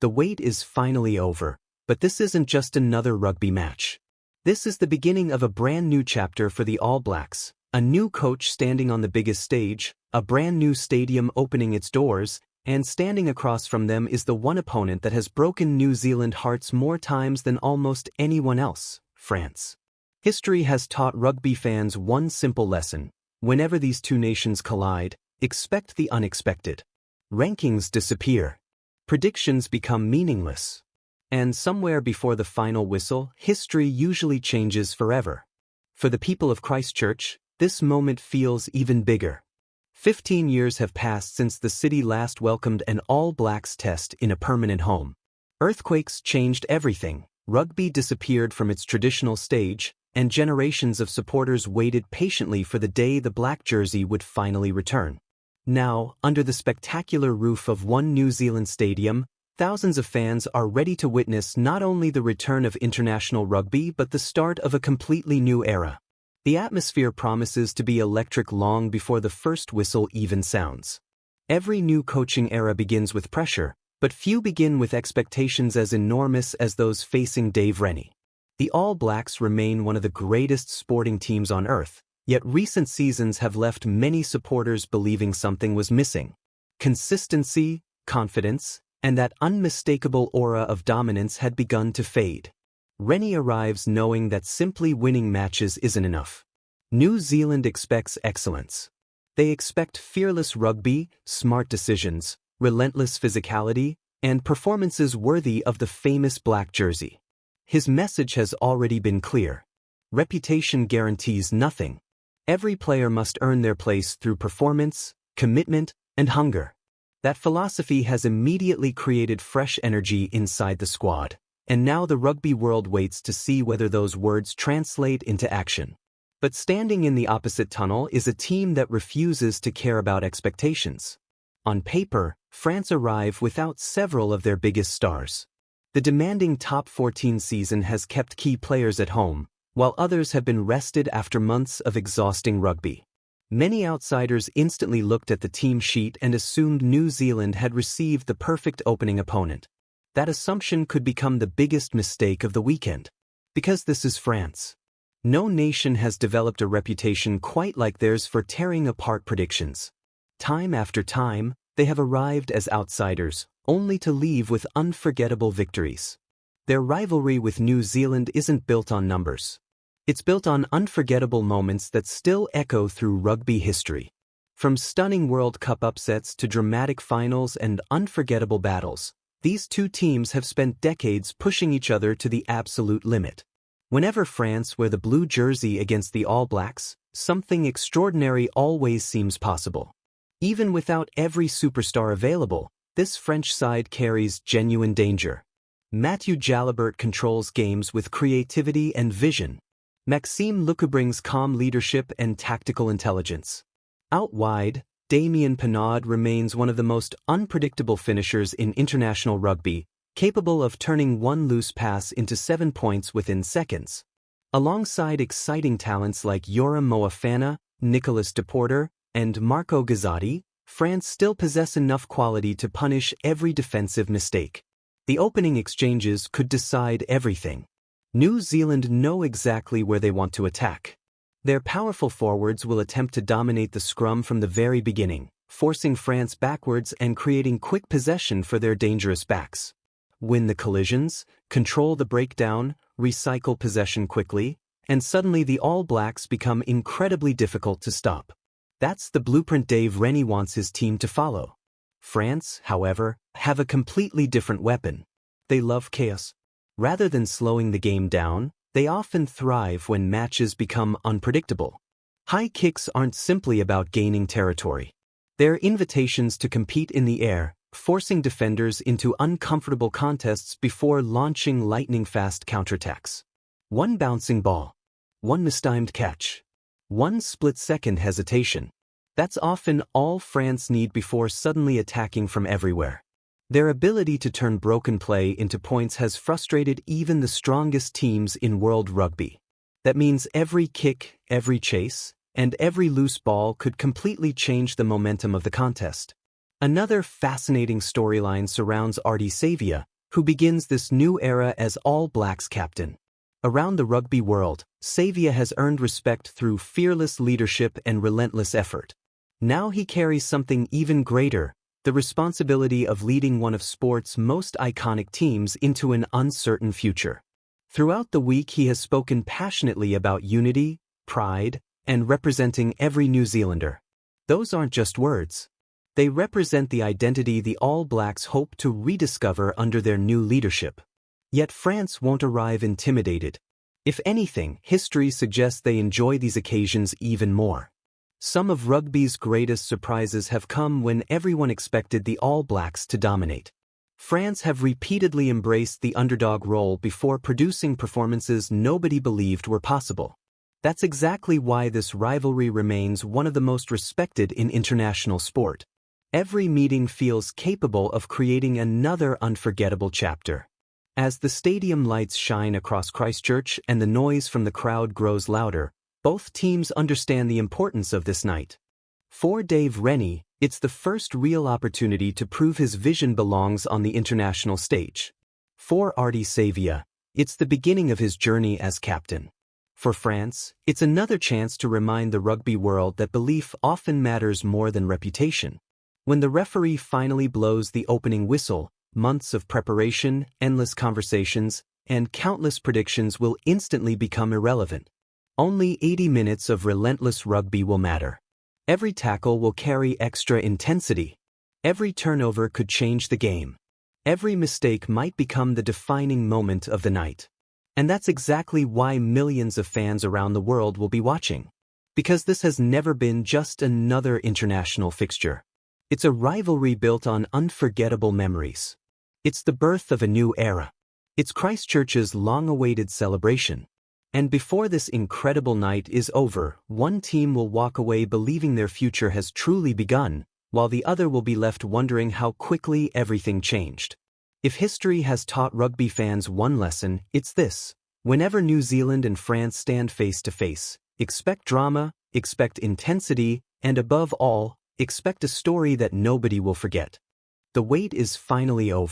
the wait is finally over, but this isn't just another rugby match. This is the beginning of a brand new chapter for the All Blacks, a new coach standing on the biggest stage, a brand new stadium opening its doors, and standing across from them is the one opponent that has broken New Zealand hearts more times than almost anyone else, France. History has taught rugby fans one simple lesson: whenever these two nations collide, expect the unexpected. Rankings disappear. Predictions become meaningless. And somewhere before the final whistle, history usually changes forever. For the people of Christchurch, this moment feels even bigger. 15 years have passed since the city last welcomed an All Blacks test in a permanent home. Earthquakes changed everything, rugby disappeared from its traditional stage, and generations of supporters waited patiently for the day the black jersey would finally return. Now, under the spectacular roof of one New Zealand stadium, thousands of fans are ready to witness not only the return of international rugby but the start of a completely new era. The atmosphere promises to be electric long before the first whistle even sounds. Every new coaching era begins with pressure, but few begin with expectations as enormous as those facing Dave Rennie. The All Blacks remain one of the greatest sporting teams on earth, yet recent seasons have left many supporters believing something was missing. Consistency, confidence, and that unmistakable aura of dominance had begun to fade. Rennie arrives knowing that simply winning matches isn't enough. New Zealand expects excellence. They expect fearless rugby, smart decisions, relentless physicality, and performances worthy of the famous black jersey. His message has already been clear. Reputation guarantees nothing. Every player must earn their place through performance, commitment, and hunger. That philosophy has immediately created fresh energy inside the squad. And now the rugby world waits to see whether those words translate into action. But standing in the opposite tunnel is a team that refuses to care about expectations. On paper, France arrive without several of their biggest stars. The demanding top 14 season has kept key players at home, while others have been rested after months of exhausting rugby. Many outsiders instantly looked at the team sheet and assumed New Zealand had received the perfect opening opponent. That assumption could become the biggest mistake of the weekend. Because this is France. No nation has developed a reputation quite like theirs for tearing apart predictions. Time after time, they have arrived as outsiders, only to leave with unforgettable victories. Their rivalry with New Zealand isn't built on numbers. It's built on unforgettable moments that still echo through rugby history. From stunning World Cup upsets to dramatic finals and unforgettable battles, these two teams have spent decades pushing each other to the absolute limit. Whenever France wear the blue jersey against the All Blacks, something extraordinary always seems possible. Even without every superstar available, this French side carries genuine danger. Mathieu Jalibert controls games with creativity and vision. Maxime Lucu brings calm leadership and tactical intelligence. Out wide, Damien Penaud remains one of the most unpredictable finishers in international rugby, capable of turning one loose pass into 7 points within seconds. Alongside exciting talents like Yoram Moefana, Nicolas Deporter, and Marco Gazzotti, France still possess enough quality to punish every defensive mistake. The opening exchanges could decide everything. New Zealand know exactly where they want to attack. Their powerful forwards will attempt to dominate the scrum from the very beginning, forcing France backwards and creating quick possession for their dangerous backs. Win the collisions, control the breakdown, recycle possession quickly, and suddenly the All Blacks become incredibly difficult to stop. That's the blueprint Dave Rennie wants his team to follow. France, however, have a completely different weapon. They love chaos. Rather than slowing the game down, they often thrive when matches become unpredictable. High kicks aren't simply about gaining territory. They're invitations to compete in the air, forcing defenders into uncomfortable contests before launching lightning-fast counterattacks. One bouncing ball, one mistimed catch, one split-second hesitation. That's often all France need before suddenly attacking from everywhere. Their ability to turn broken play into points has frustrated even the strongest teams in world rugby. That means every kick, every chase, and every loose ball could completely change the momentum of the contest. Another fascinating storyline surrounds Arty Savia, who begins this new era as All Blacks captain. Around the rugby world, Savia has earned respect through fearless leadership and relentless effort. Now he carries something even greater, the responsibility of leading one of sport's most iconic teams into an uncertain future. Throughout the week he has spoken passionately about unity, pride, and representing every New Zealander. Those aren't just words. They represent the identity the All Blacks hope to rediscover under their new leadership. Yet France won't arrive intimidated. If anything, history suggests they enjoy these occasions even more. Some of rugby's greatest surprises have come when everyone expected the All Blacks to dominate. France have repeatedly embraced the underdog role before producing performances nobody believed were possible. That's exactly why this rivalry remains one of the most respected in international sport. Every meeting feels capable of creating another unforgettable chapter. As the stadium lights shine across Christchurch and the noise from the crowd grows louder, both teams understand the importance of this night. For Dave Rennie, it's the first real opportunity to prove his vision belongs on the international stage. For Arty Savia, it's the beginning of his journey as captain. For France, it's another chance to remind the rugby world that belief often matters more than reputation. When the referee finally blows the opening whistle, months of preparation, endless conversations, and countless predictions will instantly become irrelevant. Only 80 minutes of relentless rugby will matter. Every tackle will carry extra intensity. Every turnover could change the game. Every mistake might become the defining moment of the night. And that's exactly why millions of fans around the world will be watching. Because this has never been just another international fixture. It's a rivalry built on unforgettable memories. It's the birth of a new era. It's Christchurch's long-awaited celebration. And before this incredible night is over, one team will walk away believing their future has truly begun, while the other will be left wondering how quickly everything changed. If history has taught rugby fans one lesson, it's this. Whenever New Zealand and France stand face to face, expect drama, expect intensity, and above all, expect a story that nobody will forget. The wait is finally over.